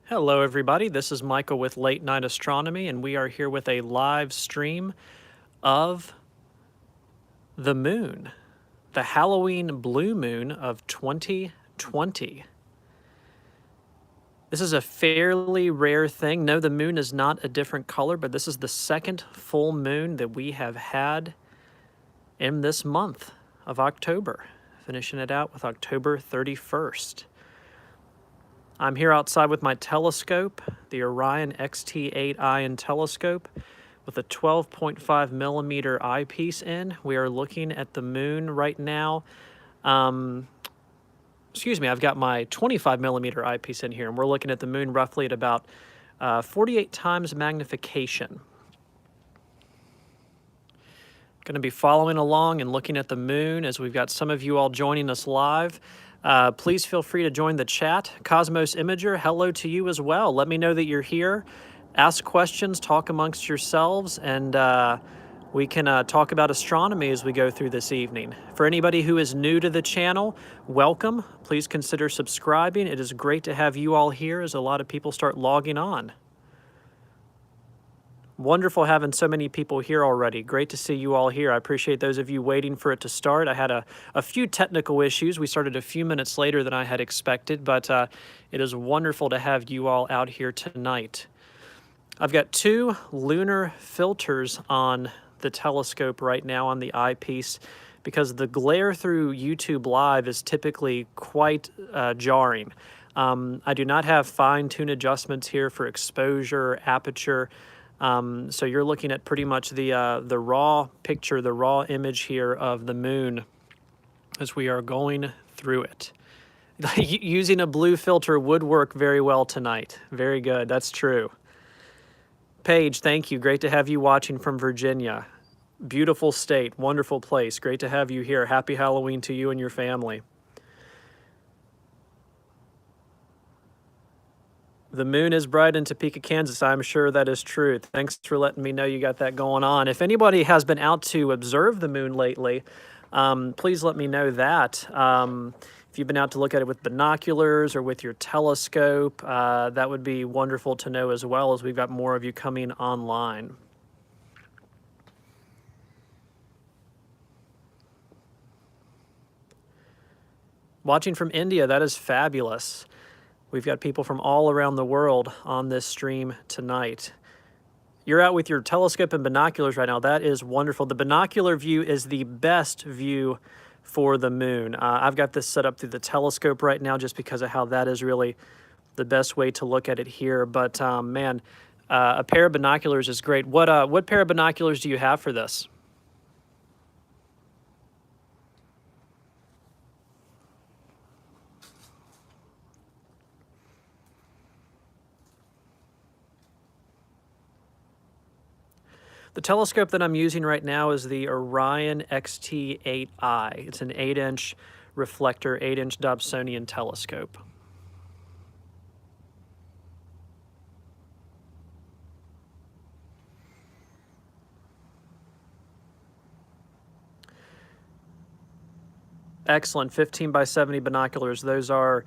Hello, everybody. This is Michael with Late Night Astronomy, and we are here with a live stream of the moon, the Halloween blue moon of 2020. This is a fairly rare thing. No, the moon is not a different color, but this is the second full moon that we have had in this month of October, finishing it out with October 31st. I'm here outside with my telescope, the Orion XT8 Ion telescope, with a 12.5 millimeter eyepiece in. We are looking at the moon right now. I've got my 25 millimeter eyepiece in here, and we're looking at the moon roughly at about 48 times magnification. Going to be following along and looking at the moon as we've got some of you all joining us live. Please feel free to join the chat. Cosmos Imager, hello to you as well. Let me know that you're here. Ask questions, talk amongst yourselves, and we can talk about astronomy as we go through this evening. For anybody who is new to the channel, welcome. Please consider subscribing. It is great to have you all here as a lot of people start logging on. Wonderful having so many people here already. Great to see you all here. I appreciate those of you waiting for it to start. I had a few technical issues. We started a few minutes later than I had expected, but it is wonderful to have you all out here tonight. I've got two lunar filters on the telescope right now on the eyepiece because the glare through YouTube Live is typically quite jarring. I do not have fine-tune adjustments here for exposure, aperture. So you're looking at pretty much the raw picture, the raw image here of the moon as we are going through it. Using a blue filter would work very well tonight. Very good. That's true. Paige, thank you. Great to have you watching from Virginia. Beautiful state, wonderful place. Great to have you here. Happy Halloween to you and your family. The moon is bright in Topeka, Kansas. I'm sure that is true. Thanks for letting me know you got that going on. If anybody has been out to observe the moon lately, please let me know that. If you've been out to look at it with binoculars or with your telescope, that would be wonderful to know as well, as we've got more of you coming online. Watching from India, that is fabulous. We've got people from all around the world on this stream tonight. You're out with your telescope and binoculars right now. That is wonderful. The binocular view is the best view for the moon. I've got this set up through the telescope right now just because of how that is really the best way to look at it here. But man, a pair of binoculars is great. What pair of binoculars do you have for this? The telescope that I'm using right now is the Orion XT8I. It's an 8-inch reflector, 8-inch Dobsonian telescope. Excellent, 15 by 70 binoculars. Those are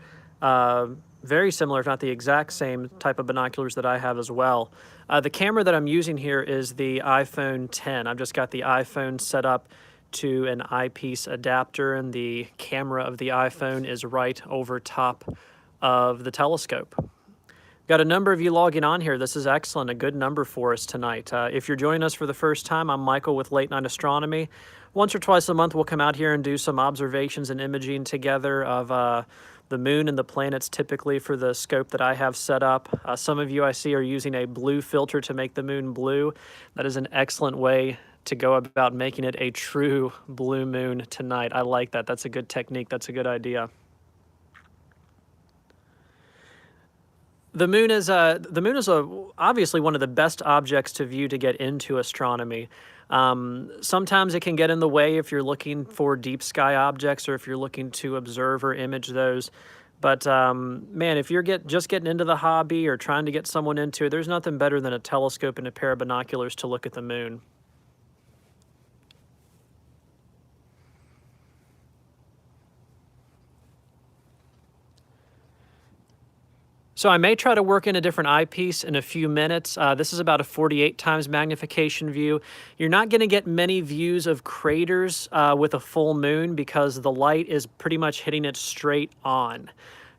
very similar, if not the exact same type of binoculars that I have as well. The camera that I'm using here is the iPhone 10. I've just got the iPhone set up to an eyepiece adapter, and the camera of the iPhone is right over top of the telescope. Got a number of you logging on here. This is excellent, a good number for us tonight. If you're joining us for the first time, I'm Michael with Late Night Astronomy. Once or twice a month, we'll come out here and do some observations and imaging together of the moon and the planets, typically for the scope that I have set up. Some of you I see are using a blue filter to make the moon blue. That is an excellent way to go about making it a true blue moon tonight. I like that. That's a good technique. That's a good idea. The moon is obviously one of the best objects to view to get into astronomy. Sometimes it can get in the way if you're looking for deep sky objects or if you're looking to observe or image those. But man, if you're just getting into the hobby or trying to get someone into it, there's nothing better than a telescope and a pair of binoculars to look at the moon. So I may try to work in a different eyepiece in a few minutes. This is about a 48 times magnification view. You're not going to get many views of craters with a full moon because the light is pretty much hitting it straight on.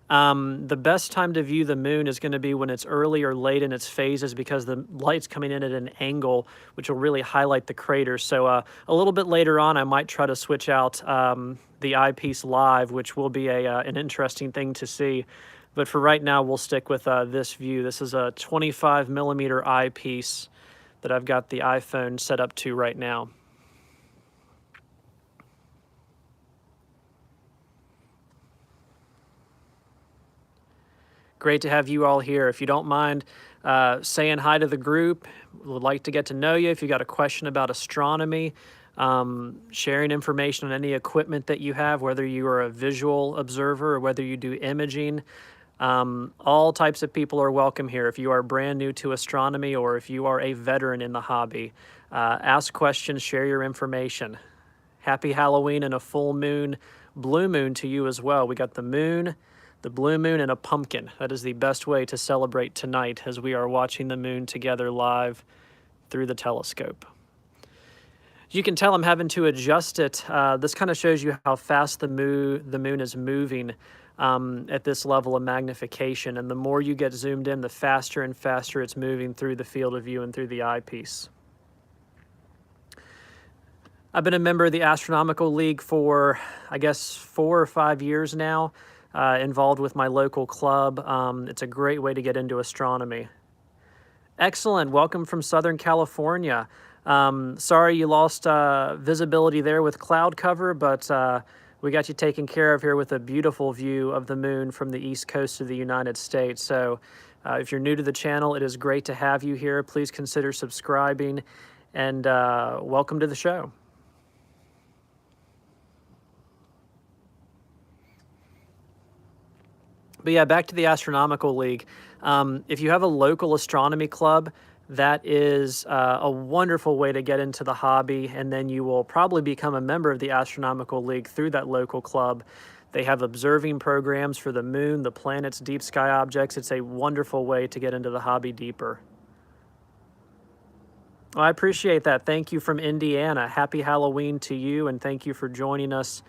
The best time to view the moon is going to be when it's early or late in its phases because the light's coming in at an angle, which will really highlight the craters. So a little bit later on, I might try to switch out the eyepiece live, which will be an interesting thing to see. But for right now, we'll stick with this view. This is a 25 millimeter eyepiece that I've got the iPhone set up to right now. Great to have you all here. If you don't mind saying hi to the group, would like to get to know you. If you got a question about astronomy, sharing information on any equipment that you have, whether you are a visual observer or whether you do imaging, all types of people are welcome here. If you are brand new to astronomy or if you are a veteran in the hobby, ask questions, share your information. Happy Halloween and a full moon, blue moon to you as well. We got the moon, the blue moon, and a pumpkin. That is the best way to celebrate tonight as we are watching the moon together live through the telescope. You can tell I'm having to adjust it. This kind of shows you how fast the moon is moving at this level of magnification. And the more you get zoomed in, the faster and faster it's moving through the field of view and through the eyepiece. I've been a member of the Astronomical League for, I guess, 4 or 5 years now, involved with my local club. It's a great way to get into astronomy. Excellent. Welcome from Southern California. Sorry you lost visibility there with cloud cover, but we got you taken care of here with a beautiful view of the moon from the east coast of the United States. So if you're new to the channel, it is great to have you here. Please consider subscribing, and welcome to the show. But yeah, back to the Astronomical League. If you have a local astronomy club, that is a wonderful way to get into the hobby, and then you will probably become a member of the Astronomical League through that local club. They have observing programs for the moon, the planets, deep sky objects. It's a wonderful way to get into the hobby deeper. Well, I appreciate that. Thank you from Indiana. Happy Halloween to you, and thank you for joining us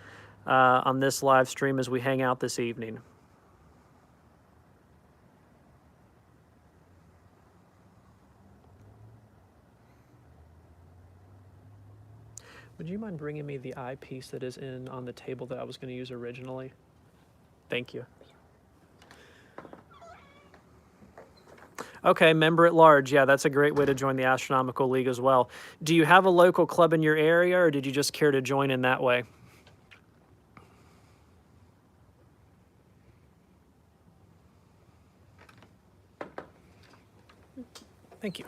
on this live stream as we hang out this evening. Would you mind bringing me the eyepiece that is on the table that I was going to use originally? Thank you. Okay, member at large. Yeah, that's a great way to join the Astronomical League as well. Do you have a local club in your area, or did you just care to join in that way? Thank you.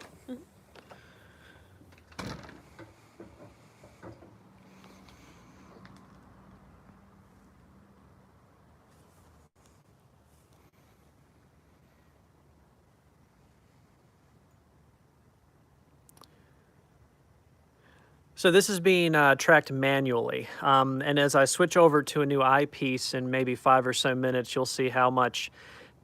So this is being tracked manually, and as I switch over to a new eyepiece in maybe 5 or so minutes, you'll see how much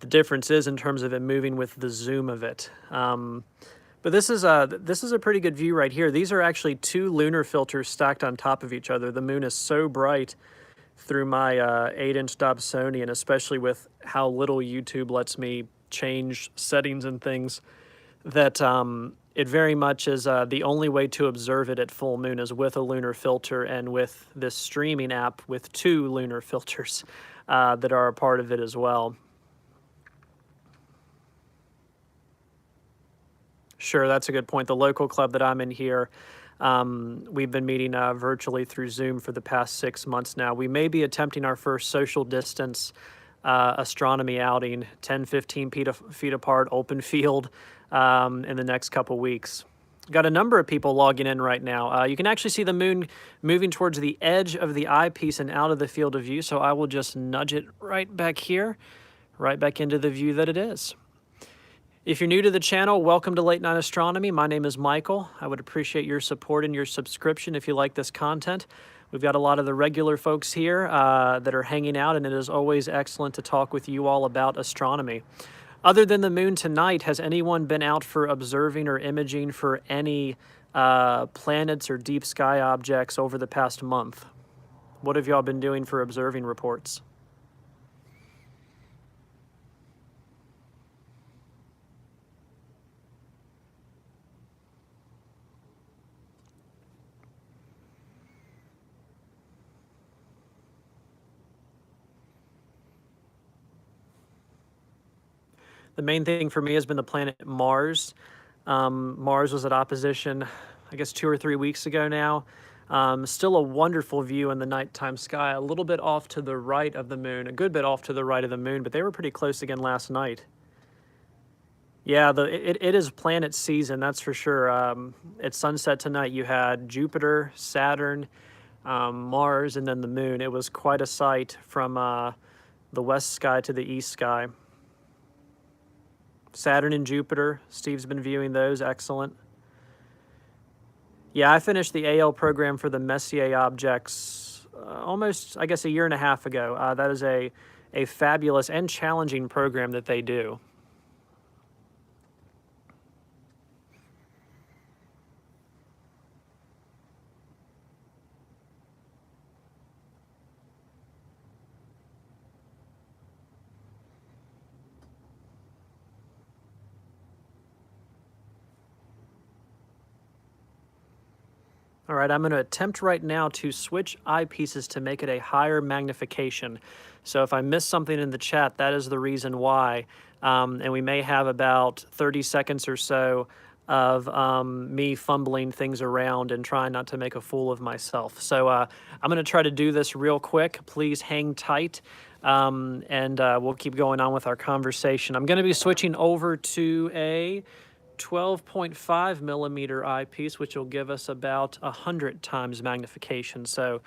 the difference is in terms of it moving with the zoom of it. But this is a pretty good view right here. These are actually 2 lunar filters stacked on top of each other. The moon is so bright through my 8-inch Dobsonian, especially with how little YouTube lets me change settings and things, that it very much is the only way to observe it at full moon is with a lunar filter and with this streaming app with 2 lunar filters that are a part of it as well. Sure, that's a good point. The local club that I'm in here, we've been meeting virtually through Zoom for the past 6 months now. We may be attempting our first social distance astronomy outing, 10, 15 feet apart, open field, in the next couple weeks. Got a number of people logging in right now. You can actually see the moon moving towards the edge of the eyepiece and out of the field of view, so I will just nudge it right back here, right back into the view that it is. If you're new to the channel, welcome to Late Night Astronomy. My name is Michael. I would appreciate your support and your subscription if you like this content. We've got a lot of the regular folks here that are hanging out, and it is always excellent to talk with you all about astronomy. Other than the moon tonight, has anyone been out for observing or imaging for any planets or deep sky objects over the past month? What have y'all been doing for observing reports? The main thing for me has been the planet Mars. Mars was at opposition, I guess, 2 or 3 weeks ago now. Still a wonderful view in the nighttime sky, a little bit off to the right of the moon, a good bit off to the right of the moon, but they were pretty close again last night. Yeah, it is planet season, that's for sure. At sunset tonight, you had Jupiter, Saturn, Mars, and then the moon. It was quite a sight from the west sky to the east sky. Saturn and Jupiter, Steve's been viewing those, excellent. Yeah, I finished the AL program for the Messier objects almost, I guess, a year and a half ago. That is a fabulous and challenging program that they do. All right, I'm going to attempt right now to switch eyepieces to make it a higher magnification. So if I miss something in the chat, that is the reason why. And we may have about 30 seconds or so of me fumbling things around and trying not to make a fool of myself. So I'm going to try to do this real quick. Please hang tight, and we'll keep going on with our conversation. I'm going to be switching over to a 12.5 millimeter eyepiece, which will give us about 100 times magnification. So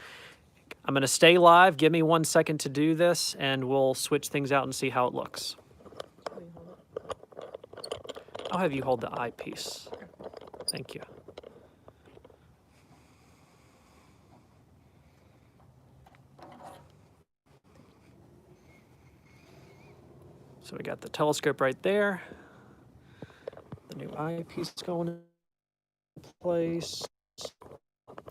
I'm going to stay live. Give me 1 second to do this, and we'll switch things out and see how it looks. I'll have you hold the eyepiece. Thank you. So we got the telescope right there. The new eyepiece going in place.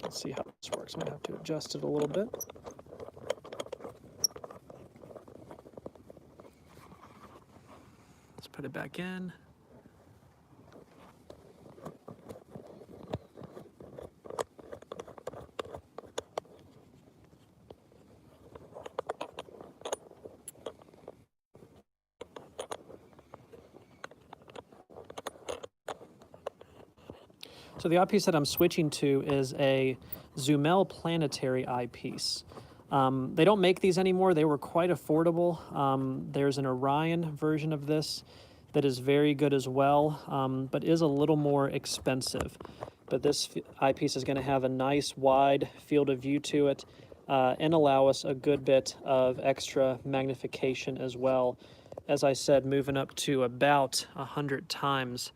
Let's see how this works. I'm gonna have to adjust it a little bit. Let's put it back in. So the eyepiece that I'm switching to is a Zumelle Planetary eyepiece. They don't make these anymore. They were quite affordable. There's an Orion version of this that is very good as well, but is a little more expensive. But this eyepiece is going to have a nice wide field of view to it and allow us a good bit of extra magnification as well. As I said, moving up to about 100 times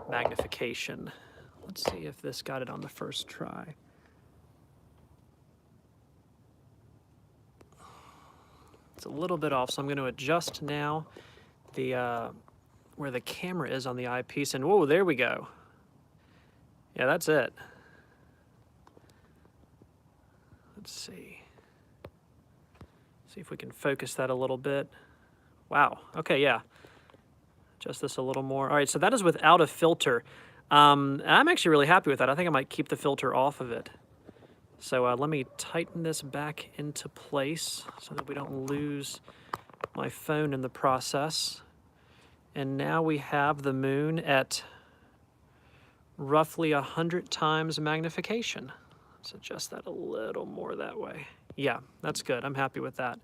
magnification. Let's see if this got it on the first try. It's a little bit off, so I'm going to adjust now the where the camera is on the eyepiece, and whoa, there we go. Yeah, that's it. Let's see. See if we can focus that a little bit. Wow, okay, yeah. Adjust this a little more. All right, so that is without a filter. And I'm actually really happy with that. I think I might keep the filter off of it. So let me tighten this back into place so that we don't lose my phone in the process. And now we have the moon at roughly 100 times magnification. Let's adjust that a little more that way. Yeah, that's good. I'm happy with that.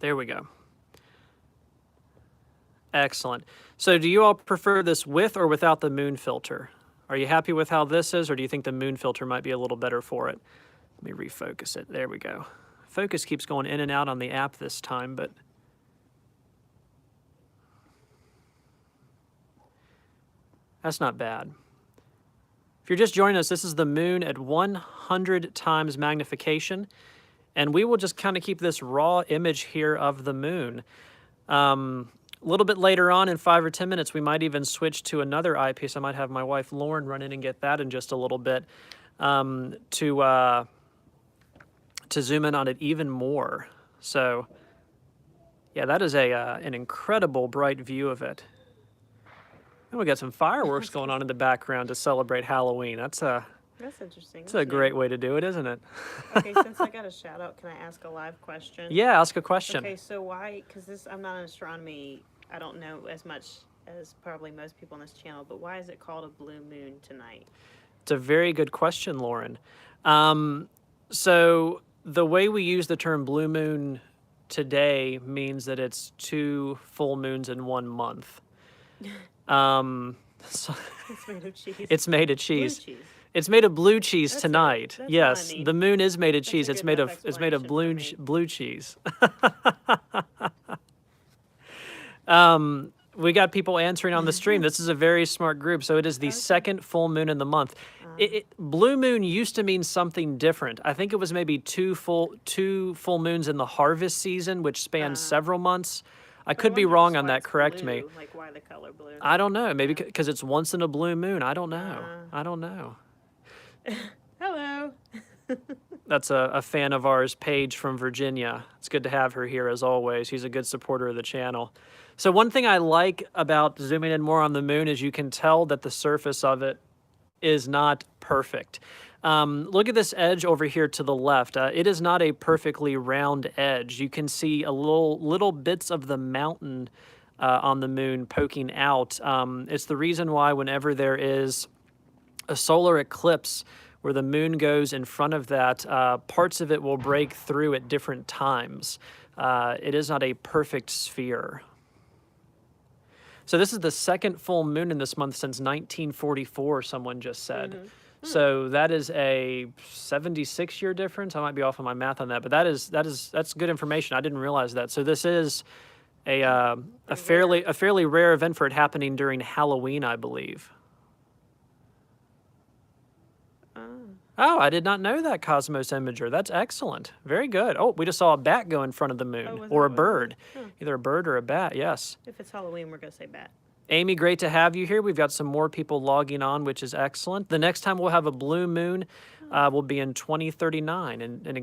There we go. Excellent. So do you all prefer this with or without the moon filter? Are you happy with how this is, or do you think the moon filter might be a little better for it? Let me refocus it. There we go. Focus keeps going in and out on the app this time, but that's not bad. If you're just joining us, this is the moon at 100 times magnification, and we will just kind of keep this raw image here of the moon. A little bit later on, in 5 or 10 minutes, we might even switch to another eyepiece. I might have my wife Lauren run in and get that in just a little bit to zoom in on it even more. So, yeah, that is an incredible bright view of it. And we got some fireworks going on in the background to celebrate Halloween. That's interesting. That's a great way to do it, isn't it? Okay, since I got a shout out, can I ask a live question? Yeah, ask a question. Okay, so why, because I'm not in astronomy, I don't know as much as probably most people on this channel, but why is it called a blue moon tonight? It's a very good question, Lauren. So the way we use the term blue moon today means that it's 2 full moons in 1 month. So It's made of cheese. it's made of cheese. Blue cheese. It's made of blue cheese That's tonight. That's Yes, all I need. the moon is made of That's cheese. a It's good made enough of blue explanation for me. blue cheese. We got people answering on the stream. This is a very smart group. So it is the second full moon in the month. Blue moon used to mean something different. I think it was maybe two full moons in the harvest season, which spanned several months. I could be wonder wrong just on why that. it's Correct blue, me. Like why the color blue? I don't know. Maybe because it's once in a blue moon. I don't know. I don't know. Hello. That's a fan of ours, Paige from Virginia. It's good to have her here as always. She's a good supporter of the channel. So one thing I like about zooming in more on the moon is you can tell that the surface of it is not perfect. Look at this edge over here to the left. It is not a perfectly round edge. You can see a little bits of the mountain on the moon poking out. It's the reason why whenever there is a solar eclipse where the moon goes in front of that, parts of it will break through at different times. It is not a perfect sphere. So this is the second full moon in this month since 1944, someone just said. So that is a 76-year difference. I might be off on my math on that, but that's good information. I didn't realize that. So this is a fairly rare event for it happening during Halloween, I believe. Oh, I did not know that, Cosmos Imager. That's excellent. Very good. Oh, we just saw a bat go in front of the moon, or a bird. Either a bird or a bat, yes. If it's Halloween, we're going to say bat. Amy, great to have you here. We've got some more people logging on, which is excellent. The next time we'll have a blue moon will be in 2039,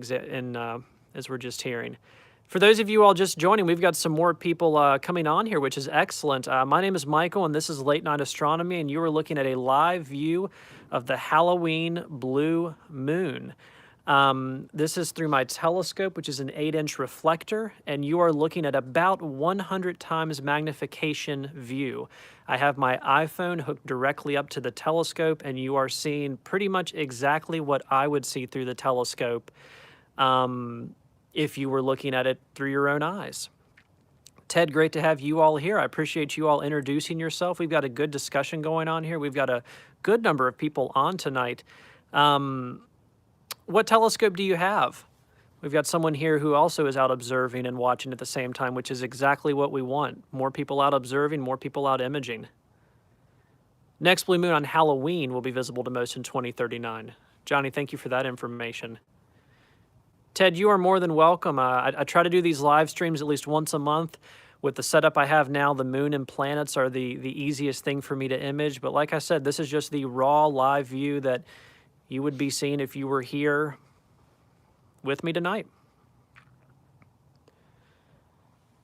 as we're just hearing. For those of you all just joining, we've got some more people coming on here, which is excellent. My name is Michael, and this is Late Night Astronomy, and you are looking at a live view of the Halloween blue moon. This is through my telescope, which is an 8-inch reflector, and you are looking at about 100 times magnification view. I have my iPhone hooked directly up to the telescope, and you are seeing pretty much exactly what I would see through the telescope if you were looking at it through your own eyes. Ted, great to have you all here. I appreciate you all introducing yourself. We've got a good discussion going on here. We've got a good number of people on tonight. What telescope do you have? We've got someone here who also is out observing and watching at the same time, which is exactly what we want. More people out observing, more people out imaging. Next blue moon on Halloween will be visible to most in 2039. Johnny, thank you for that information. Ted, you are more than welcome. I try to do these live streams at least once a month. With the setup I have now, the moon and planets are the easiest thing for me to image. But like I said, this is just the raw live view that you would be seeing if you were here with me tonight.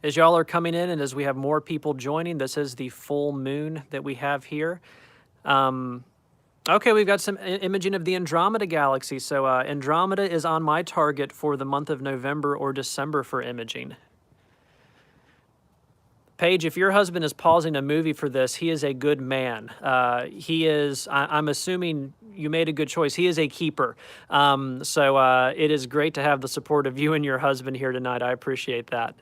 As y'all are coming in and as we have more people joining, this is the full moon that we have here. Okay, we've got some imaging of the Andromeda galaxy. So Andromeda is on my target for the month of November or December for imaging. Paige, if your husband is pausing a movie for this, he is a good man. He is, I'm assuming you made a good choice. He is a keeper. So it is great to have the support of you and your husband here tonight. I appreciate that.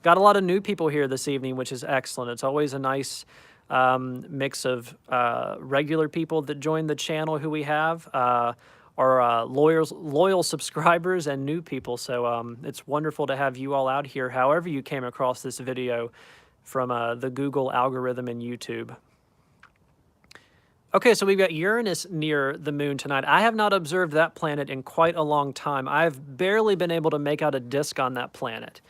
Got a lot of new people here this evening, which is excellent. It's always a nice mix of regular people that join the channel who we have, our loyal subscribers and new people. So it's wonderful to have you all out here, however you came across this video from the Google algorithm and YouTube. Okay, so we've got Uranus near the moon tonight. I have not observed that planet in quite a long time. I've barely been able to make out a disk on that planet.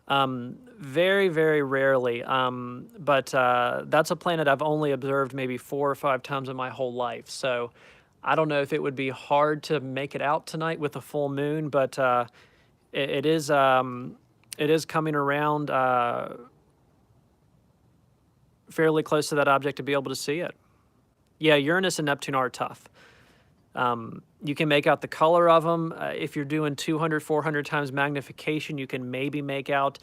Very, very rarely. But that's a planet I've only observed maybe 4 or 5 times in my whole life. So I don't know if it would be hard to make it out tonight with a full moon, but it is coming around fairly close to that object to be able to see it. Yeah, Uranus and Neptune are tough. You can make out the color of them. If you're doing 200, 400 times magnification, you can maybe make out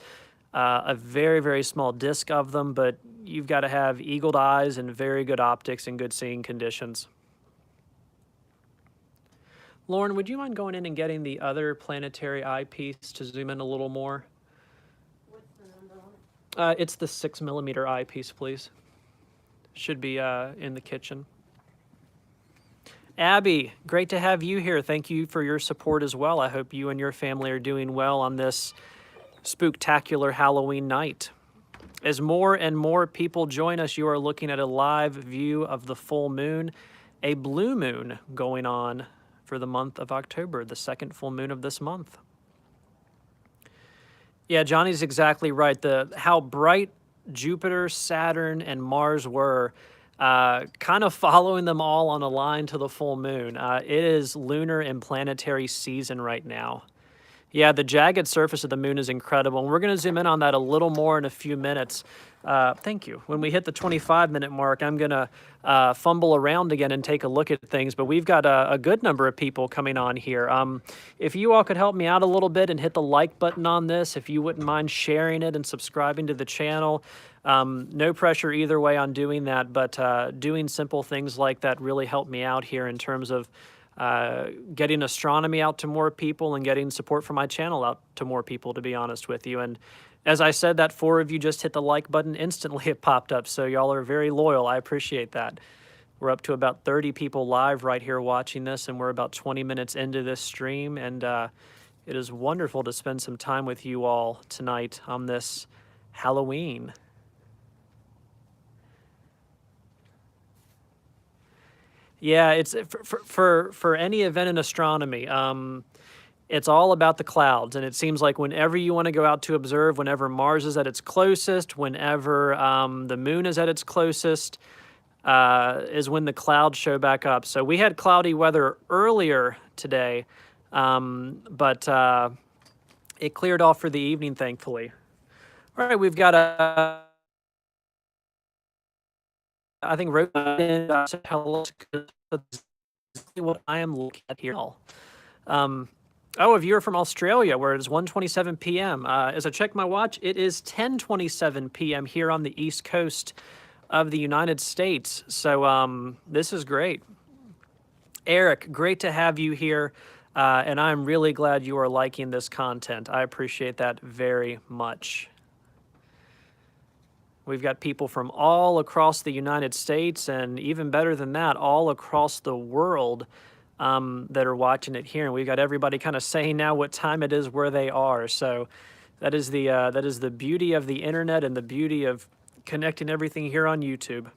a very, very small disk of them, but you've got to have eagled eyes and very good optics and good seeing conditions. Lauren, would you mind going in and getting the other planetary eyepiece to zoom in a little more? What's the number on it? It's the 6mm eyepiece, please. Should be in the kitchen. Abby, great to have you here. Thank you for your support as well. I hope you and your family are doing well on this spooktacular Halloween night. As more and more people join us, you are looking at a live view of the full moon, a blue moon going on for the month of October, the second full moon of this month. Yeah, Johnny's exactly right. How bright Jupiter, Saturn, and Mars were, kind of following them all on a line to the full moon. It is lunar and planetary season right now. Yeah, the jagged surface of the moon is incredible. And we're going to zoom in on that a little more in a few minutes. Thank you. When we hit the 25-minute mark, I'm going to fumble around again and take a look at things. But we've got a good number of people coming on here. If you all could help me out a little bit and hit the like button on this, if you wouldn't mind sharing it and subscribing to the channel. No pressure either way on doing that, but doing simple things like that really help me out here in terms of getting astronomy out to more people and getting support for my channel out to more people, to be honest with you. And as I said, that 4 of you just hit the like button instantly. It popped up, so y'all are very loyal. I appreciate that. We're up to about 30 people live right here watching this, and we're about 20 minutes into this stream, and it is wonderful to spend some time with you all tonight on this Halloween. Yeah, it's for any event in astronomy. It's all about the clouds, and it seems like whenever you want to go out to observe, whenever Mars is at its closest, whenever the moon is at its closest, is when the clouds show back up. So we had cloudy weather earlier today, but it cleared off for the evening, thankfully. All right, we've got I think wrote in hello, what I am looking at here. A viewer from Australia, where it is 1:27 p.m. As I check my watch, it is 10:27 p.m. here on the East Coast of the United States. So this is great. Eric, great to have you here, and I'm really glad you are liking this content. I appreciate that very much. We've got people from all across the United States, and even better than that, all across the world that are watching it here. And we've got everybody kind of saying now what time it is where they are. So that is the beauty of the internet and the beauty of connecting everything here on YouTube.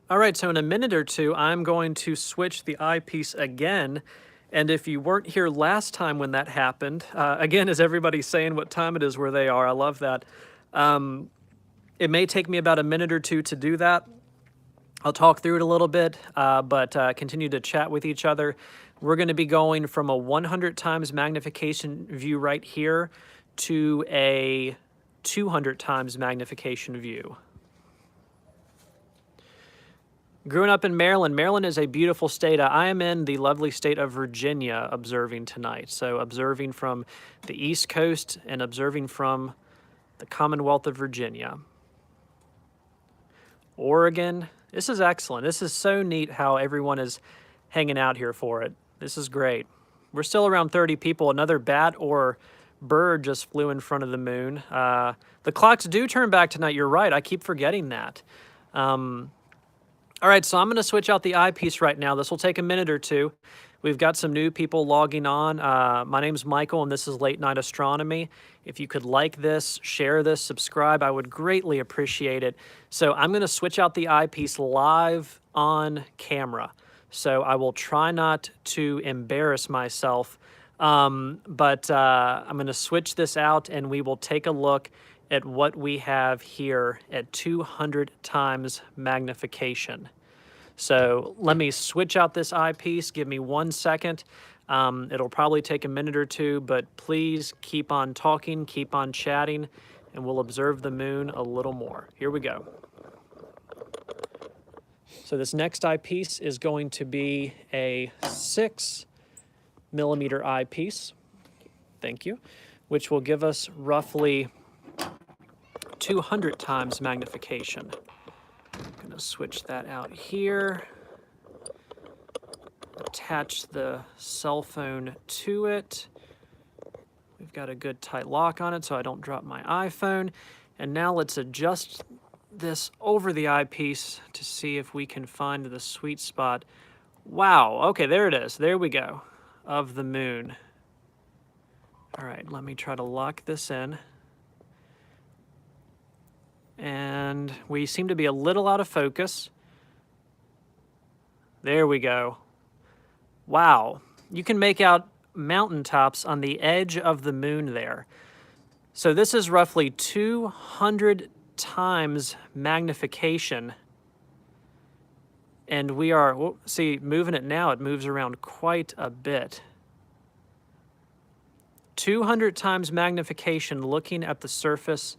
All right, so in a minute or two, I'm going to switch the eyepiece again. And if you weren't here last time when that happened, again, as everybody's saying what time it is where they are, I love that. It may take me about a minute or two to do that. I'll talk through it a little bit, but continue to chat with each other. We're going to be going from a 100 times magnification view right here to a 200 times magnification view. Growing up in Maryland, Maryland is a beautiful state. I am in the lovely state of Virginia observing tonight. So observing from the East Coast and observing from the Commonwealth of Virginia. Oregon, this is excellent. This is so neat how everyone is hanging out here for it. This is great. We're still around 30 people. Another bat or bird just flew in front of the moon. The clocks do turn back tonight. You're right. I keep forgetting that. All right, so I'm going to switch out the eyepiece right now. This will take a minute or two. We've got some new people logging on. My name's Michael, and this is Late Night Astronomy. If you could like this, share this, subscribe, I would greatly appreciate it. So I'm going to switch out the eyepiece live on camera. So I will try not to embarrass myself, but I'm going to switch this out, and we will take a look at what we have here at 200 times magnification. So let me switch out this eyepiece. Give me 1 second. It'll probably take a minute or two, but please keep on talking, keep on chatting, and we'll observe the moon a little more. Here we go. So this next eyepiece is going to be a 6mm eyepiece. Thank you. Which will give us roughly 200 times magnification. I'm going to switch that out here. Attach the cell phone to it. We've got a good tight lock on it so I don't drop my iPhone. And now let's adjust this over the eyepiece to see if we can find the sweet spot. Wow, okay, there it is. There we go, of the moon. All right, let me try to lock this in. And we seem to be a little out of focus. There we go. Wow, you can make out mountaintops on the edge of the moon there. So this is roughly 200 times magnification. And we are, see, moving it now, it moves around quite a bit. 200 times magnification looking at the surface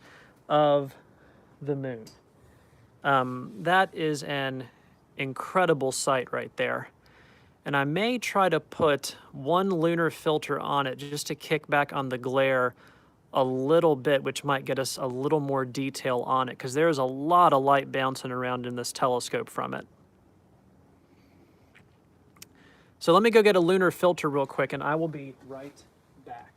of the moon. That is an incredible sight right there. And I may try to put one lunar filter on it just to kick back on the glare a little bit, which might get us a little more detail on it, because there's a lot of light bouncing around in this telescope from it. So let me go get a lunar filter real quick, and I will be right back.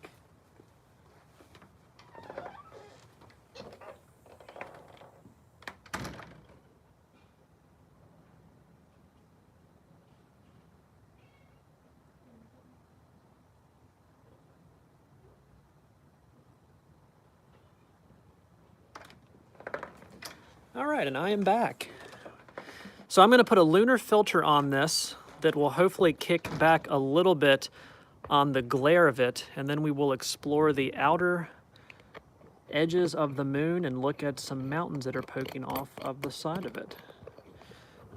All right, and I am back. So I'm going to put a lunar filter on this that will hopefully kick back a little bit on the glare of it, and then we will explore the outer edges of the moon and look at some mountains that are poking off of the side of it.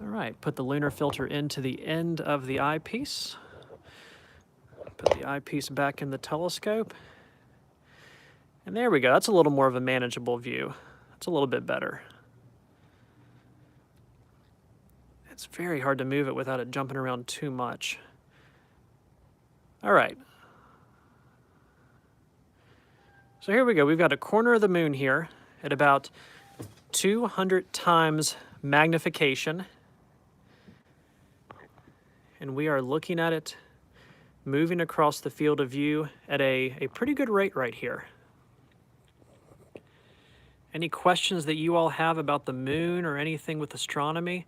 All right, put the lunar filter into the end of the eyepiece. Put the eyepiece back in the telescope. And there we go. That's a little more of a manageable view. That's a little bit better. It's very hard to move it without it jumping around too much. All right. So here we go. We've got a corner of the moon here at about 200 times magnification. And we are looking at it moving across the field of view at a pretty good rate right here. Any questions that you all have about the moon or anything with astronomy?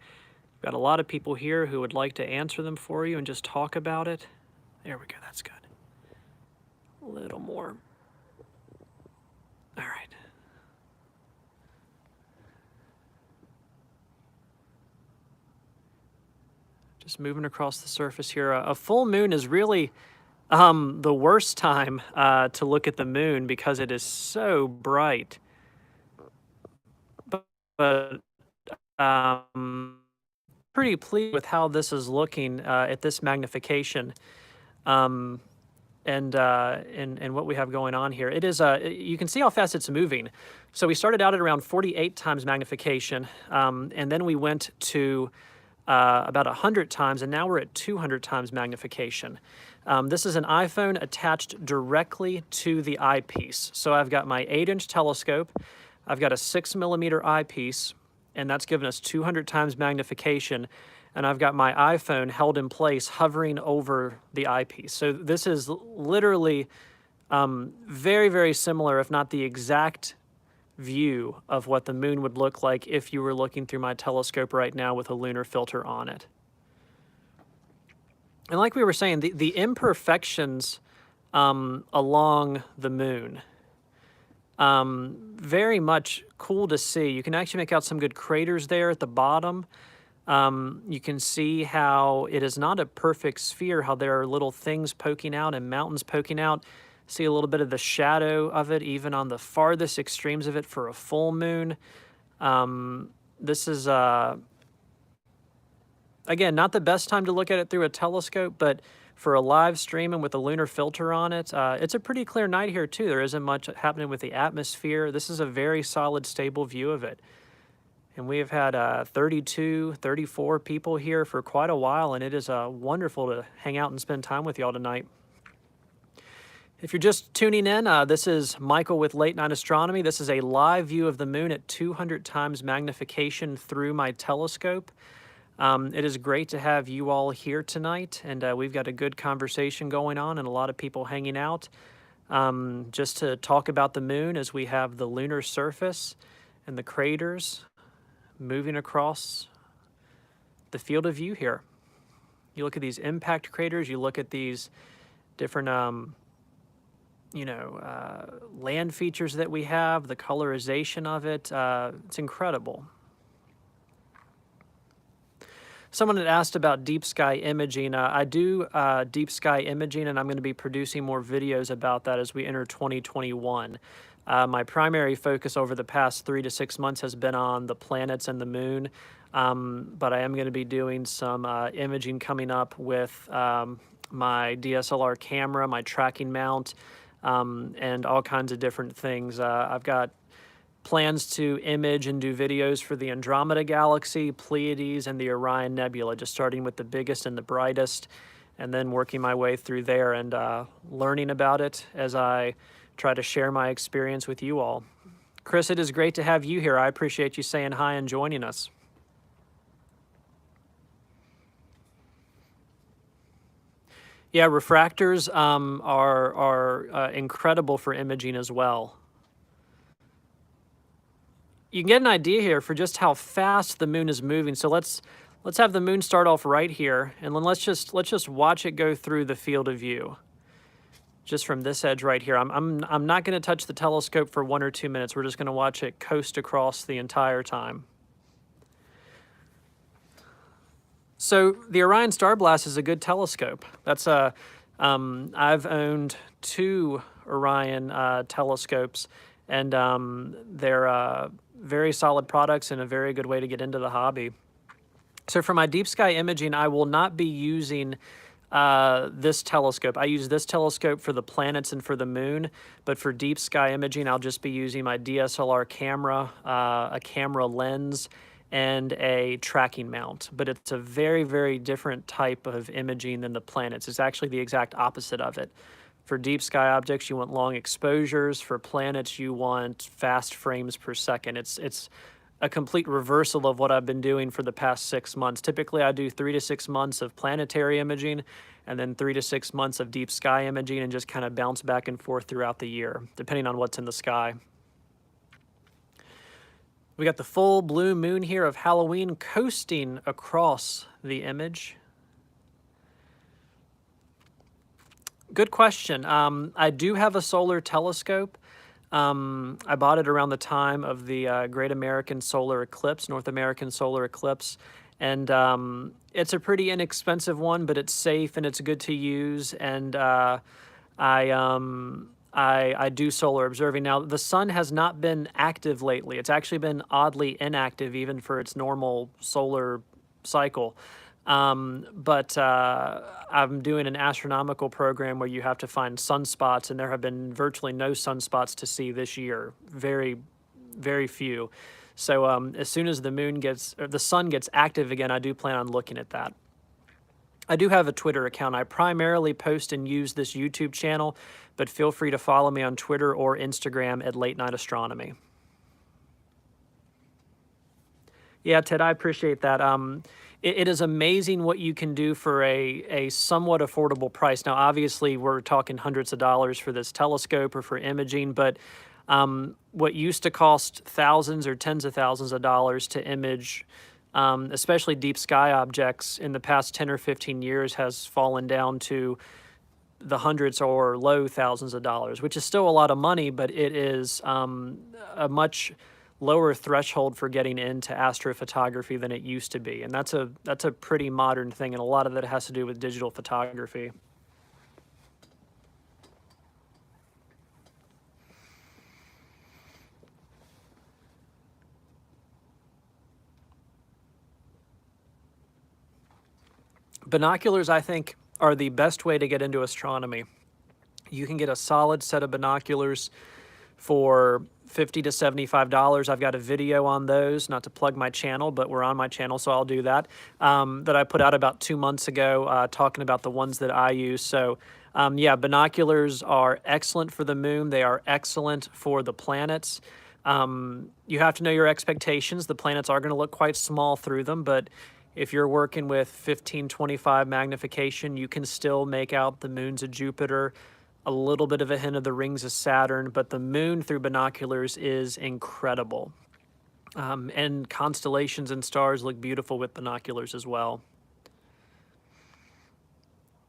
Got a lot of people here who would like to answer them for you and just talk about it. There we go, that's good. A little more. All right. Just moving across the surface here. A full moon is really the worst time to look at the moon because it is so bright. But pretty pleased with how this is looking at this magnification and what we have going on here. It is, you can see how fast it's moving. So we started out at around 48 times magnification, and then we went to about 100 times, and now we're at 200 times magnification. This is an iPhone attached directly to the eyepiece. So I've got my 8-inch telescope, I've got a 6mm eyepiece, and that's given us 200 times magnification, and I've got my iPhone held in place hovering over the eyepiece. So this is literally very, very similar, if not the exact view of what the moon would look like if you were looking through my telescope right now with a lunar filter on it. And like we were saying, the imperfections along the moon, very much cool to see. You can actually make out some good craters there at the bottom. You can see how it is not a perfect sphere, how there are little things poking out and mountains poking out. See a little bit of the shadow of it, even on the farthest extremes of it for a full moon. This is, again, not the best time to look at it through a telescope, but for a live stream and with a lunar filter on it, it's a pretty clear night here too. There isn't much happening with the atmosphere. This is a very solid, stable view of it. And we have had 32, 34 people here for quite a while, and it is wonderful to hang out and spend time with y'all tonight. If you're just tuning in, this is Michael with Late Night Astronomy. This is a live view of the moon at 200 times magnification through my telescope. It is great to have you all here tonight, and we've got a good conversation going on and a lot of people hanging out just to talk about the moon as we have the lunar surface and the craters moving across the field of view here. You look at these impact craters, you look at these different land features that we have, the colorization of it, it's incredible. Someone had asked about deep sky imaging. I do deep sky imaging, and I'm going to be producing more videos about that as we enter 2021. My primary focus over the past 3 to 6 months has been on the planets and the moon, but I am going to be doing some imaging coming up with my DSLR camera, my tracking mount, and all kinds of different things. I've got plans to image and do videos for the Andromeda Galaxy, Pleiades, and the Orion Nebula, just starting with the biggest and the brightest, and then working my way through there and learning about it as I try to share my experience with you all. Chris, it is great to have you here. I appreciate you saying hi and joining us. Yeah, refractors are incredible for imaging as well. You can get an idea here for just how fast the moon is moving. So let's have the moon start off right here, and then let's just watch it go through the field of view. Just from this edge right here. I'm not going to touch the telescope for 1 or 2 minutes. We're just going to watch it coast across the entire time. So the Orion Star Blast is a good telescope. That's I've owned 2 Orion telescopes, and they're very solid products and a very good way to get into the hobby. So for my deep sky imaging, I will not be using this telescope. I use this telescope for the planets and for the moon, but for deep sky imaging, I'll just be using my DSLR camera, a camera lens, and a tracking mount. But it's a very, very different type of imaging than the planets. It's actually the exact opposite of it. For deep sky objects, you want long exposures. For planets, you want fast frames per second. It's a complete reversal of what I've been doing for the past 6 months. Typically, I do 3 to 6 months of planetary imaging and then 3 to 6 months of deep sky imaging and just kind of bounce back and forth throughout the year, depending on what's in the sky. We got the full blue moon here of Halloween coasting across the image. Good question. I do have a solar telescope. I bought it around the time of the Great American Solar Eclipse, North American Solar Eclipse, and it's a pretty inexpensive one, but it's safe and it's good to use, and I do solar observing. Now, the sun has not been active lately. It's actually been oddly inactive even for its normal solar cycle. But I'm doing an astronomical program where you have to find sunspots, and there have been virtually no sunspots to see this year. Very, very few. So as soon as the sun gets active again, I do plan on looking at that. I do have a Twitter account. I primarily post and use this YouTube channel, but feel free to follow me on Twitter or Instagram at Late Night Astronomy. Yeah, Ted, I appreciate that. It is amazing what you can do for a somewhat affordable price. Now, obviously, we're talking hundreds of dollars for this telescope or for imaging, but what used to cost thousands or tens of thousands of dollars to image especially deep sky objects in the past 10 or 15 years has fallen down to the hundreds or low thousands of dollars, which is still a lot of money, but it is a much lower threshold for getting into astrophotography than it used to be. And that's a pretty modern thing, and a lot of that has to do with digital photography. Binoculars, I think, are the best way to get into astronomy. You can get a solid set of binoculars for $50 to $75. I've got a video on those, not to plug my channel, but we're on my channel, so I'll do that, that I put out about 2 months ago, talking about the ones that I use. So yeah, binoculars are excellent for the moon. They are excellent for the planets. You have to know your expectations. The planets are going to look quite small through them, but if you're working with 1525 magnification, you can still make out the moons of Jupiter, a little bit of a hint of the rings of Saturn, but the moon through binoculars is incredible. And constellations and stars look beautiful with binoculars as well.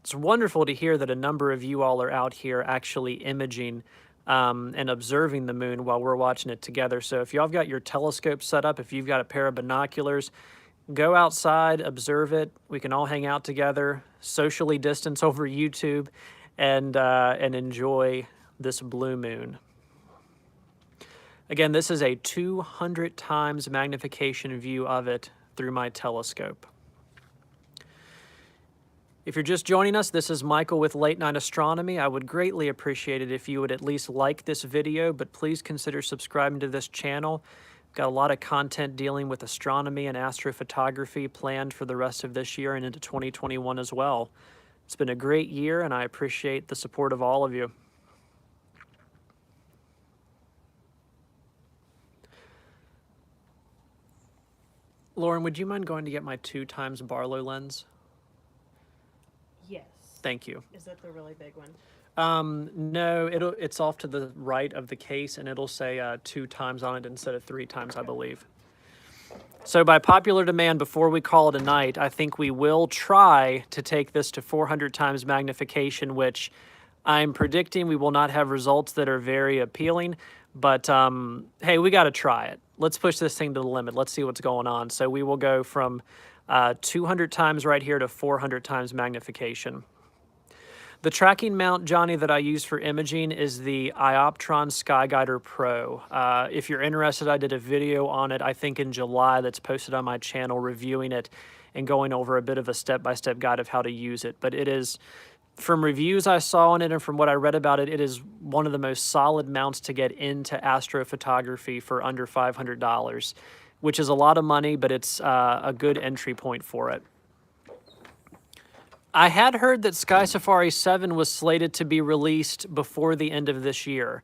It's wonderful to hear that a number of you all are out here actually imaging and observing the moon while we're watching it together. So if y'all have got your telescope set up, if you've got a pair of binoculars, go outside, observe it. We can all hang out together, socially distance over YouTube, and enjoy this blue moon. Again, this is a 200 times magnification view of it through my telescope. If you're just joining us, this is Michael with Late Night Astronomy. I would greatly appreciate it if you would at least like this video, but please consider subscribing to this channel. Got a lot of content dealing with astronomy and astrophotography planned for the rest of this year and into 2021 as well. It's been a great year, and I appreciate the support of all of you. Lauren, would you mind going to get my 2 times Barlow lens? Yes. Thank you. Is that the really big one? No, it's off to the right of the case, and it'll say 2 times on it instead of 3 times, I believe. So by popular demand, before we call it a night, I think we will try to take this to 400 times magnification, which I'm predicting we will not have results that are very appealing, but hey, we got to try it. Let's push this thing to the limit. Let's see what's going on. So we will go from 200 times right here to 400 times magnification. The tracking mount, Johnny, that I use for imaging is the Ioptron SkyGuider Pro. If you're interested, I did a video on it, I think in July, that's posted on my channel, reviewing it and going over a bit of a step-by-step guide of how to use it. But it is, from reviews I saw on it and from what I read about it, it is one of the most solid mounts to get into astrophotography for under $500, which is a lot of money, but it's a good entry point for it. I had heard that Sky Safari 7 was slated to be released before the end of this year.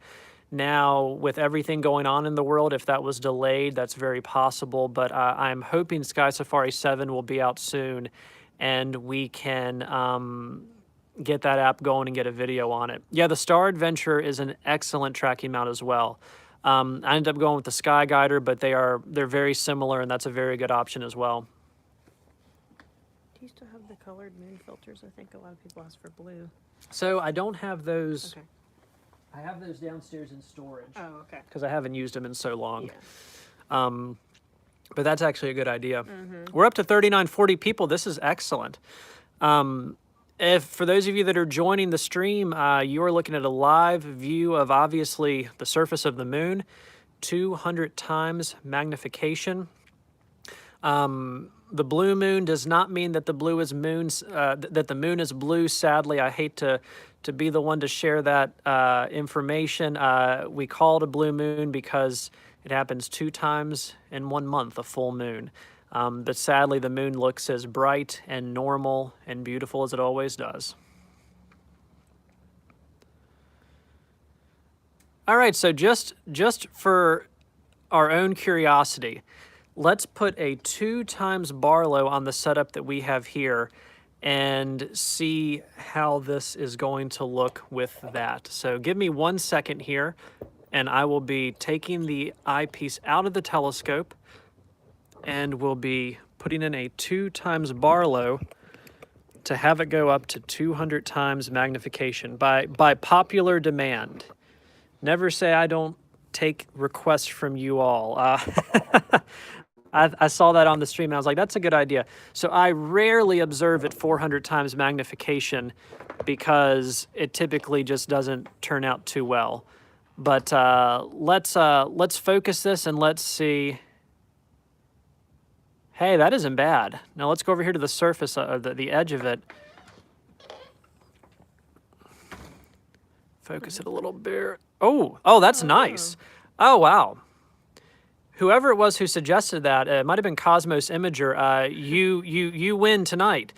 Now, with everything going on in the world, if that was delayed, that's very possible, but I'm hoping Sky Safari 7 will be out soon, and we can get that app going and get a video on it. Yeah, the Star Adventure is an excellent tracking mount as well. I ended up going with the SkyGuider, but they're very similar, and that's a very good option as well. Do you still have the colored moon filters? I think a lot of people ask for blue. So I don't have those. Okay. I have those downstairs in storage. Oh, okay. Because I haven't used them in so long. Yeah. But that's actually a good idea. We're up to 3940 people. This is excellent. If for those of you that are joining the stream, you are looking at a live view of obviously the surface of the moon, 200 times magnification. The blue moon does not mean that the blue is that the moon is blue. Sadly, I hate to be the one to share that information. We call it a blue moon because it happens 2 times in 1 month, a full moon. But sadly, the moon looks as bright and normal and beautiful as it always does. All right, so just for our own curiosity, let's put a 2 times Barlow on the setup that we have here and see how this is going to look with that. So give me 1 second here, and I will be taking the eyepiece out of the telescope and we'll be putting in a 2 times Barlow to have it go up to 200 times magnification by popular demand. Never say I don't take requests from you all. I saw that on the stream and I was like, that's a good idea. So I rarely observe at 400 times magnification because it typically just doesn't turn out too well. But let's focus this and let's see. Hey, that isn't bad. Now let's go over here to the surface, the edge of it. Focus it a little bit. Oh, that's nice. Oh, wow. Whoever it was who suggested that, it might have been Cosmos Imager. You win tonight.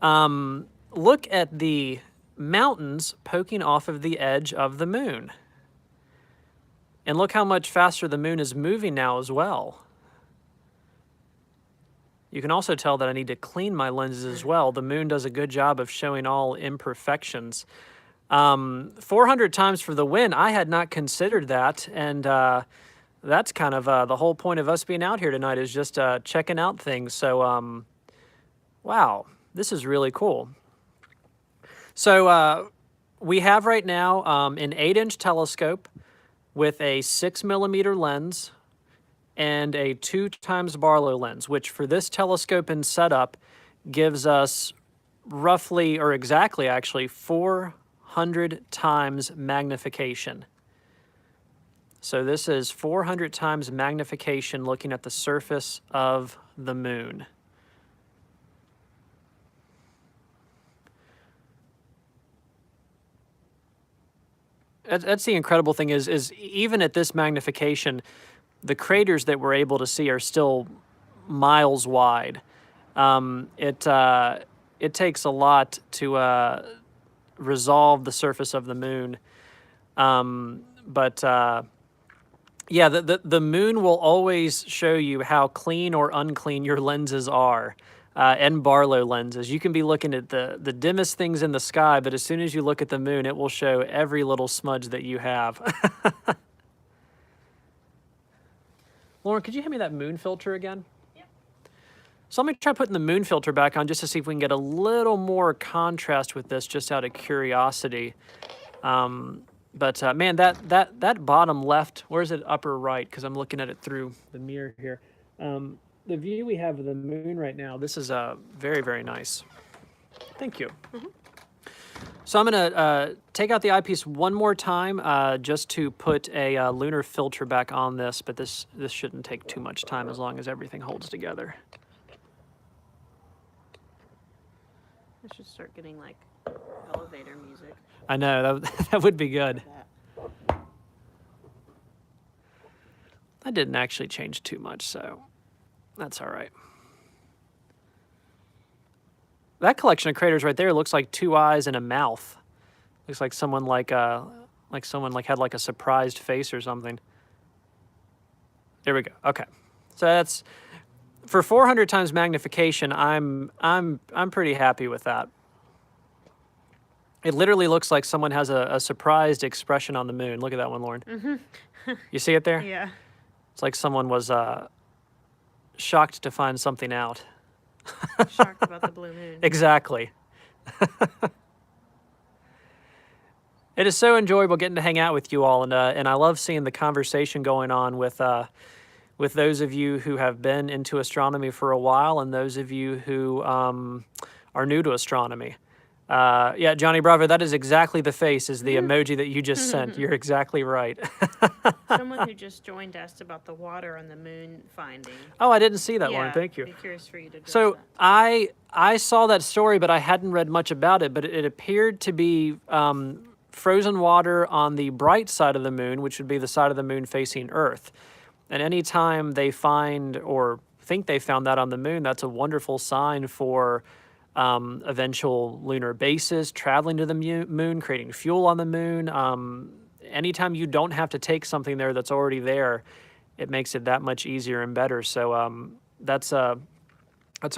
Look at the mountains poking off of the edge of the moon. And look how much faster the moon is moving now as well. You can also tell that I need to clean my lenses as well. The moon does a good job of showing all imperfections. 400 times for the win. I had not considered that, and that's kind of the whole point of us being out here tonight is just checking out things. So, wow, this is really cool. So we have right now an 8-inch telescope with a 6mm lens and a 2 times Barlow lens, which for this telescope and setup gives us roughly, or exactly actually, 400 times magnification. So this is 400 times magnification looking at the surface of the moon. That's the incredible thing is even at this magnification, the craters that we're able to see are still miles wide. It takes a lot to resolve the surface of the moon. Yeah, the moon will always show you how clean or unclean your lenses are, and Barlow lenses. You can be looking at the dimmest things in the sky, but as soon as you look at the moon, it will show every little smudge that you have. Lauren, could you hand me that moon filter again? Yep. So let me try putting the moon filter back on just to see if we can get a little more contrast with this, just out of curiosity. Man, that bottom left, where's it upper right? Because I'm looking at it through the mirror here. The view we have of the moon right now, this is very, very nice. Thank you. Mm-hmm. So I'm going to take out the eyepiece one more time just to put a lunar filter back on this, but this shouldn't take too much time as long as everything holds together. I should start getting like elevator music. I know, that would be good. I didn't actually change too much, so that's all right. That collection of craters right there looks like 2 eyes and a mouth. Looks like someone had like a surprised face or something. There we go. Okay, so that's for 400 times magnification. I'm pretty happy with that. It literally looks like someone has a surprised expression on the moon. Look at that one, Lauren. Mm-hmm. You see it there? Yeah. It's like someone was shocked to find something out. Shocked about the blue moon. Exactly. It is so enjoyable getting to hang out with you all, and I love seeing the conversation going on with those of you who have been into astronomy for a while and those of you who are new to astronomy. Yeah, Johnny Bravo, that is exactly the face, is the emoji that you just sent. You're exactly right. Someone who just joined asked about the water on the moon finding. Oh, I didn't see that, Lauren. Thank you. I'd be curious for you to address So that. I saw that story, but I hadn't read much about it, but it appeared to be frozen water on the bright side of the moon, which would be the side of the moon facing Earth. And anytime they find or think they found that on the moon, that's a wonderful sign for eventual lunar bases, traveling to the moon, creating fuel on the moon. Anytime you don't have to take something there that's already there, it makes it that much easier and better. So that's a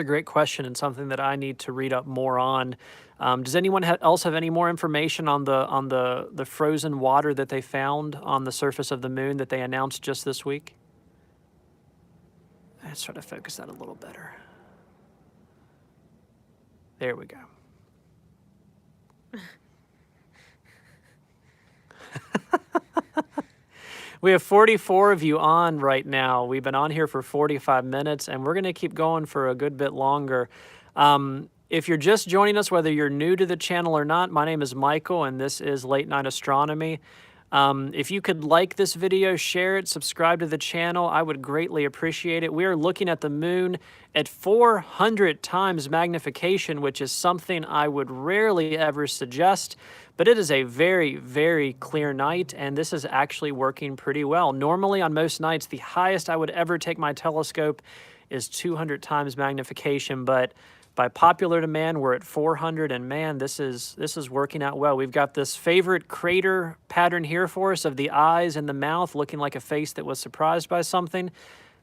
great question and something that I need to read up more on. Does anyone else have any more information on the frozen water that they found on the surface of the moon that they announced just this week? Let's try to focus that a little better. There we go. We have 44 of you on right now. We've been on here for 45 minutes, and we're going to keep going for a good bit longer. If you're just joining us, whether you're new to the channel or not, my name is Michael, and this is Late Night Astronomy. If you could like this video, share it, subscribe to the channel, I would greatly appreciate it. We are looking at the moon at 400 times magnification, which is something I would rarely ever suggest, but it is a very, very clear night, and this is actually working pretty well. Normally, on most nights, the highest I would ever take my telescope is 200 times magnification, but by popular demand, we're at 400, and man, this is working out well. We've got this favorite crater pattern here for us of the eyes and the mouth looking like a face that was surprised by something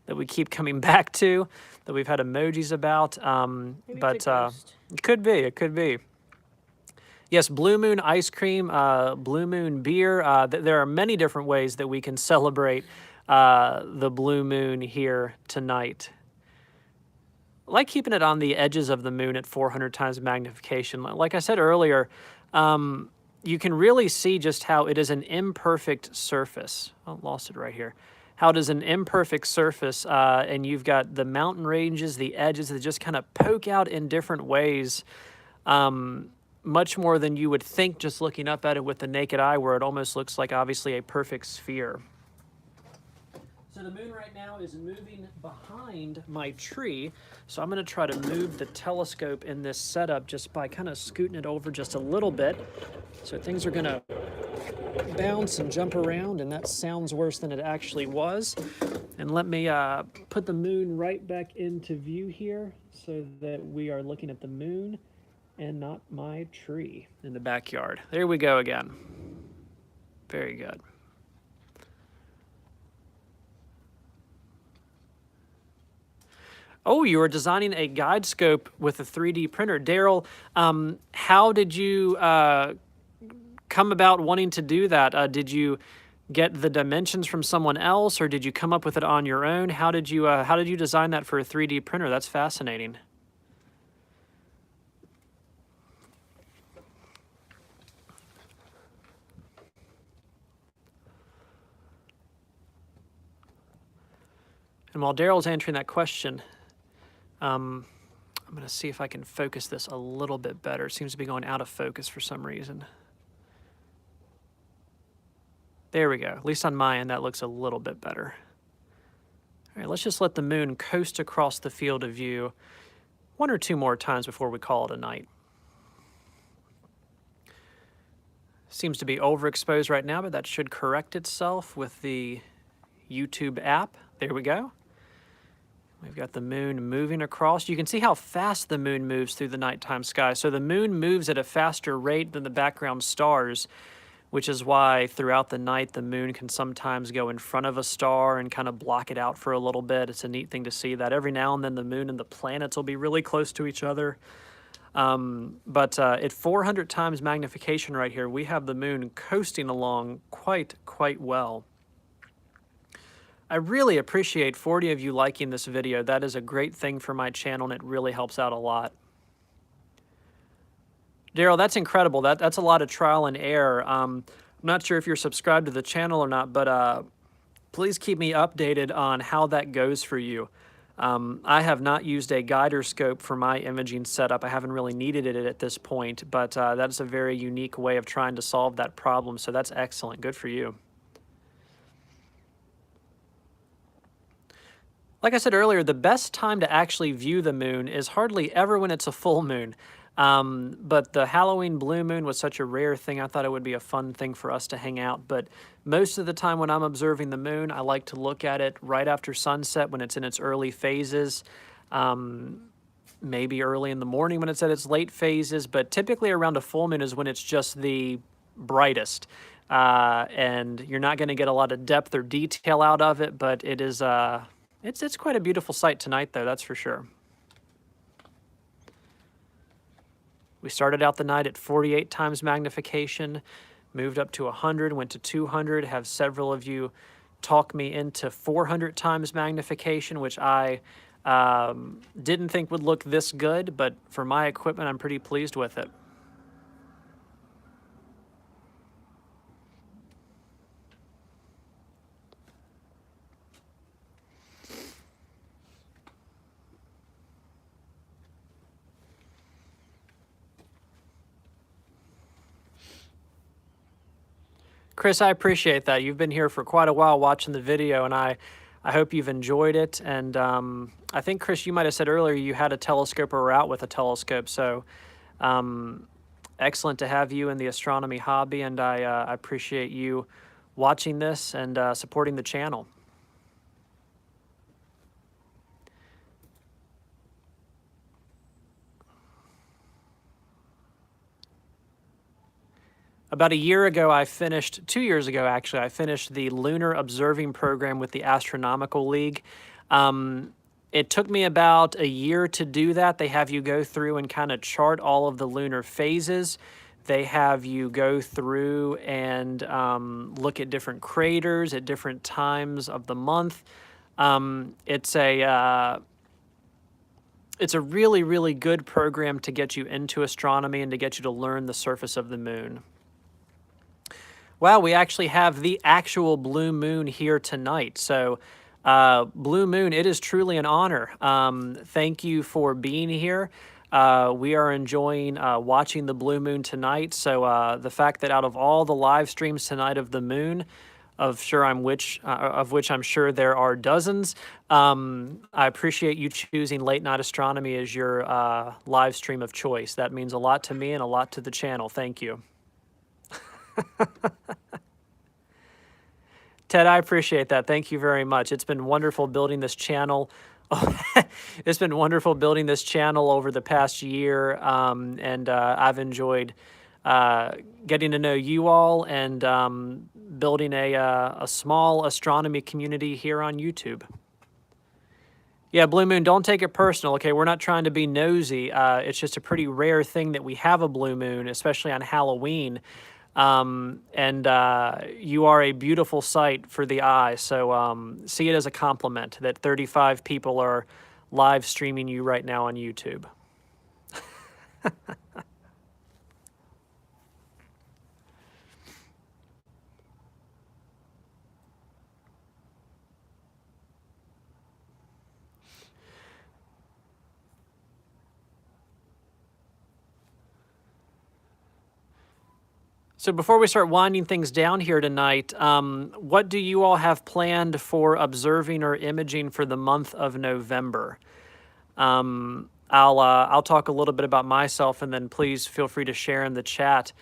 that we keep coming back to, that we've had emojis about. It could be. Yes, Blue Moon ice cream, Blue Moon beer. There are many different ways that we can celebrate the blue moon here tonight. I like keeping it on the edges of the moon at 400 times magnification. Like I said earlier, you can really see just how it is an imperfect surface. Oh, lost it right here. How it is an imperfect surface, and you've got the mountain ranges, the edges that just kind of poke out in different ways, much more than you would think just looking up at it with the naked eye, where it almost looks like obviously a perfect sphere. So the moon right now is moving behind my tree, so I'm going to try to move the telescope in this setup just by kind of scooting it over just a little bit. So things are going to bounce and jump around, and that sounds worse than it actually was. And let me put the moon right back into view here so that we are looking at the moon and not my tree in the backyard. There we go again. Very good. Oh, you were designing a guide scope with a 3D printer. Daryl, how did you come about wanting to do that? Did you get the dimensions from someone else, or did you come up with it on your own? How did you design that for a 3D printer? That's fascinating. And while Daryl's answering that question, I'm going to see if I can focus this a little bit better. It seems to be going out of focus for some reason. There we go. At least on my end, that looks a little bit better. All right, let's just let the moon coast across the field of view one or two more times before we call it a night. Seems to be overexposed right now, but that should correct itself with the YouTube app. There we go. We've got the moon moving across. You can see how fast the moon moves through the nighttime sky. So the moon moves at a faster rate than the background stars, which is why throughout the night the moon can sometimes go in front of a star and kind of block it out for a little bit. It's a neat thing to see that. Every now and then the moon and the planets will be really close to each other. But at 400 times magnification right here, we have the moon coasting along quite well. I really appreciate 40 of you liking this video. That is a great thing for my channel, and it really helps out a lot. Daryl, that's incredible. That's a lot of trial and error. I'm not sure if you're subscribed to the channel or not, but please keep me updated on how that goes for you. I have not used a guider scope for my imaging setup. I haven't really needed it at this point, but that's a very unique way of trying to solve that problem, so that's excellent. Good for you. Like I said earlier, the best time to actually view the moon is hardly ever when it's a full moon. But the Halloween blue moon was such a rare thing, I thought it would be a fun thing for us to hang out. But most of the time when I'm observing the moon, I like to look at it right after sunset when it's in its early phases. Maybe early in the morning when it's at its late phases, but typically around a full moon is when it's just the brightest. And you're not going to get a lot of depth or detail out of it, but it is... It's quite a beautiful sight tonight, though, that's for sure. We started out the night at 48 times magnification, moved up to 100, went to 200, have several of you talk me into 400 times magnification, which I didn't think would look this good, but for my equipment, I'm pretty pleased with it. Chris, I appreciate that. You've been here for quite a while watching the video, and I hope you've enjoyed it. And I think, Chris, you might have said earlier you had a telescope or were out with a telescope. So excellent to have you in the astronomy hobby, and I appreciate you watching this and supporting the channel. About a year ago, 2 years ago actually, I finished the Lunar Observing Program with the Astronomical League. It took me about a year to do that. They have you go through and kind of chart all of the lunar phases. They have you go through and look at different craters at different times of the month. It's a really, really good program to get you into astronomy and to get you to learn the surface of the moon. Wow, we actually have the actual blue moon here tonight. So, blue moon, it is truly an honor. Thank you for being here. We are enjoying watching the blue moon tonight. So, the fact that out of all the live streams tonight of the moon, of which I'm sure there are dozens, I appreciate you choosing Late Night Astronomy as your live stream of choice. That means a lot to me and a lot to the channel. Thank you. Ted, I appreciate that. Thank you very much. It's been wonderful building this channel. It's been wonderful building this channel over the past year, and I've enjoyed getting to know you all and building a small astronomy community here on YouTube. Yeah, Blue Moon, don't take it personal, okay? We're not trying to be nosy. It's just a pretty rare thing that we have a blue moon, especially on Halloween. And you are a beautiful sight for the eye. So see it as a compliment that 35 people are live streaming you right now on YouTube. So before we start winding things down here tonight, what do you all have planned for observing or imaging for the month of November? I'll talk a little bit about myself, and then please feel free to share in the chat.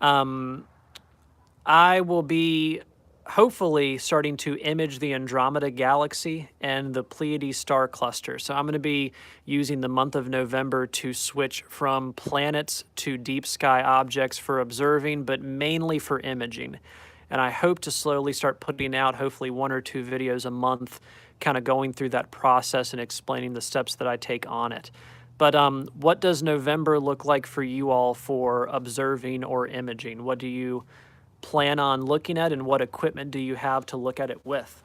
I will be hopefully starting to image the Andromeda Galaxy and the Pleiades star cluster. So I'm going to be using the month of November to switch from planets to deep sky objects for observing, but mainly for imaging. And I hope to slowly start putting out hopefully 1 or 2 videos a month, kind of going through that process and explaining the steps that I take on it. But what does November look like for you all for observing or imaging? What do you plan on looking at, and what equipment do you have to look at it with?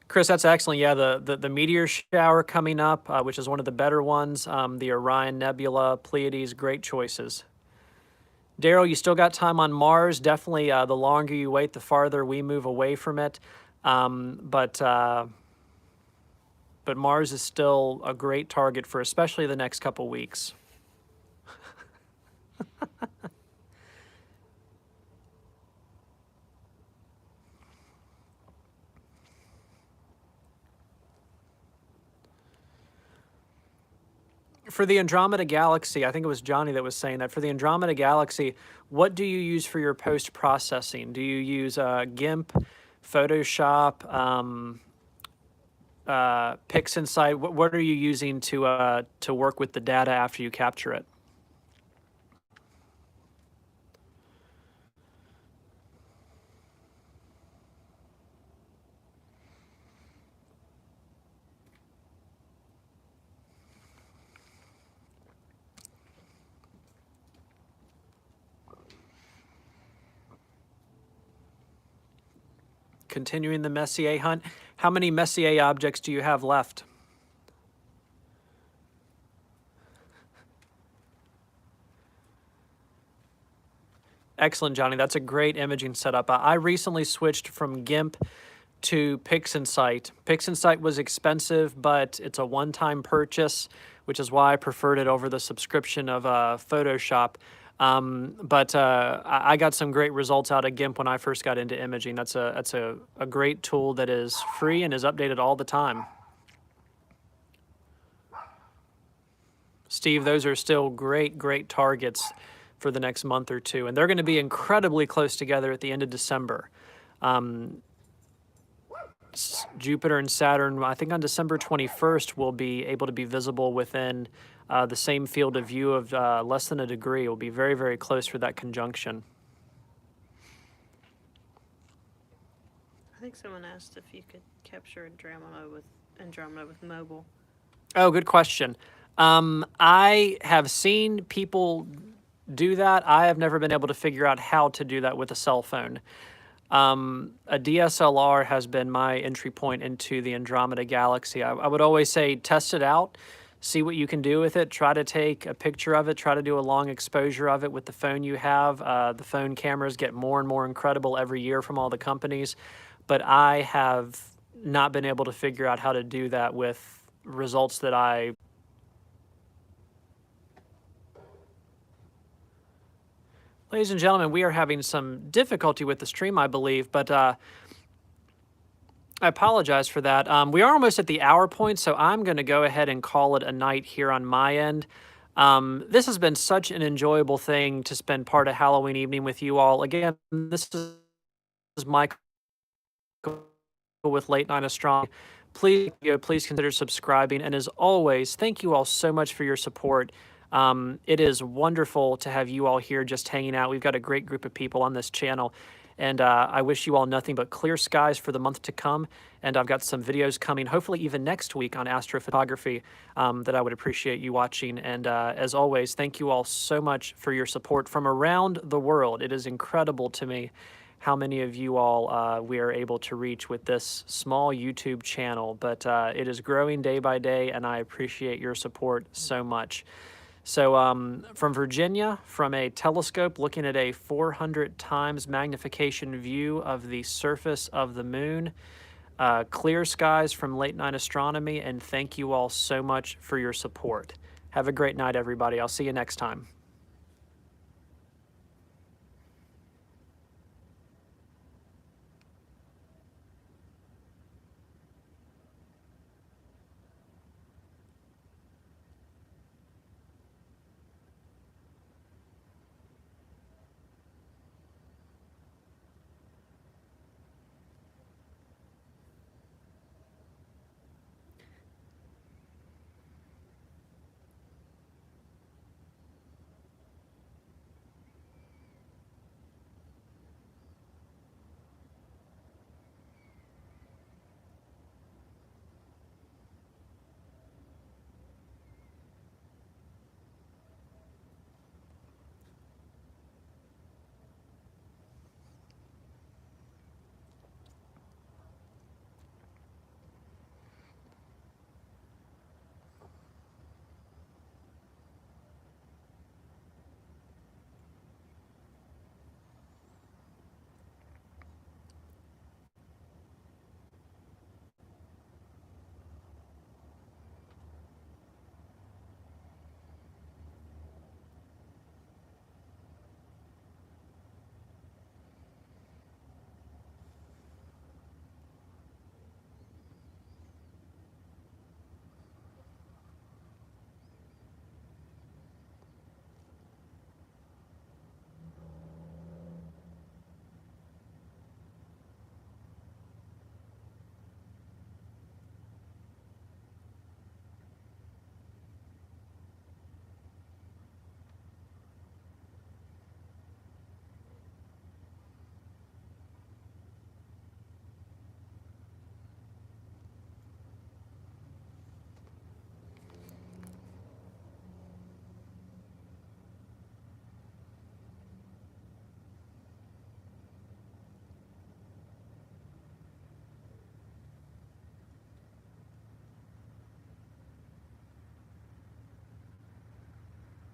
Chris, that's excellent. Yeah, the meteor shower coming up, which is one of the better ones, the Orion Nebula, Pleiades, great choices. Daryl, you still got time on Mars. Definitely, the longer you wait, the farther we move away from it. But Mars is still a great target for especially the next couple weeks. For the Andromeda Galaxy, I think it was Johnny that was saying that. For the Andromeda Galaxy, what do you use for your post-processing? Do you use GIMP, Photoshop, PixInsight? What are you using to work with the data after you capture it? continuing the Messier hunt. How many Messier objects do you have left? Excellent, Johnny. That's a great imaging setup. I recently switched from GIMP to PixInsight. PixInsight was expensive, but it's a one-time purchase, which is why I preferred it over the subscription of Photoshop. I got some great results out of GIMP when I first got into imaging. That's a great tool that is free and is updated all the time. Steve, those are still great targets for the next month or two, and they're going to be incredibly close together at the end of December. Jupiter and Saturn, I think on December 21st, will be able to be visible within the same field of view of less than a degree. It will be very close for that conjunction. I think someone asked if you could capture Andromeda with mobile. Oh, good question. I have seen people do that. I have never been able to figure out how to do that with a cell phone. A DSLR has been my entry point into the Andromeda galaxy. I would always say test it out, see what you can do with it, try to take a picture of it, try to do a long exposure of it with the phone you have. The phone cameras get more and more incredible every year from all the companies, but I have not been able to figure out how to do that with results that I... Ladies and gentlemen, we are having some difficulty with the stream, I believe, but I apologize for that. We are almost at the hour point, so I'm going to go ahead and call it a night here on my end. This has been such an enjoyable thing to spend part of Halloween evening with you all. Again, this is Michael with Late Night Astronomy. Please consider subscribing, and as always, thank you all so much for your support. It is wonderful to have you all here just hanging out. We've got a great group of people on this channel, and I wish you all nothing but clear skies for the month to come. And I've got some videos coming, hopefully even next week, on astrophotography that I would appreciate you watching. And as always, thank you all so much for your support from around the world. It is incredible to me how many of you all we are able to reach with this small YouTube channel, but it is growing day by day, and I appreciate your support so much. So from Virginia, from a telescope looking at a 400 times magnification view of the surface of the moon, clear skies from Late Night Astronomy, and thank you all so much for your support. Have a great night, everybody. I'll see you next time.